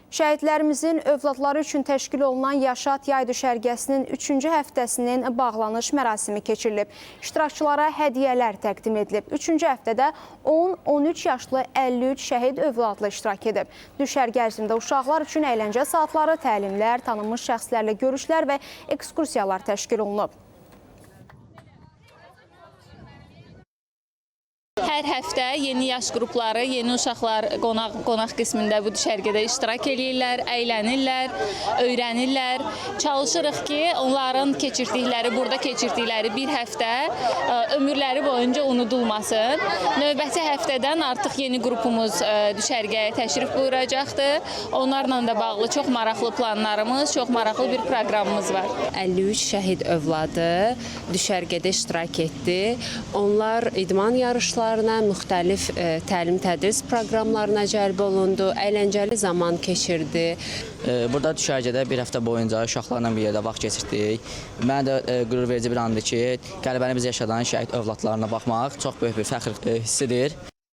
Şəhidlərimizin övladları üçün təşkil olunan Yaşat yay düşərgəsinin 3-cü həftəsinin bağlanış mərasimi keçirilib. İştirakçılara hədiyyələr təqdim edilib. 3-cü həftədə 10-13 yaşlı 53 şəhid övladlı iştirak edib. Düşərgə ərzində uşaqlar üçün əyləncə saatları, təlimlər, tanınmış şəxslərlə görüşlər və ekskursiyalar təşkil olunub. Hər həftə yeni yaş qrupları, yeni uşaqlar qonaq qismində bu düşərgədə iştirak edirlər, əylənirlər, öyrənirlər. Çalışırıq ki, onların burada keçirdikləri bir həftə ömürləri boyunca unudulmasın. Növbəti həftədən artıq yeni qrupumuz düşərgəyə təşrif buyuracaqdır. Onlarla da bağlı çox maraqlı planlarımız, çox maraqlı bir proqramımız var. 53 şəhid övladı düşərgədə iştirak etdi. Onlar idman yarışlarına, müxtəlif təlim-tədris proqramlarına cəlb olundu, əyləncəli zaman keçirdi. Burada düşərgədə bir həftə boyunca uşaqlarla bir yerdə vaxt keçirdik. Mənə də qürur verici bir andır ki, qələbəni biz yaşadan şəhid övladlarına baxmaq çox böyük bir fəxr hissidir.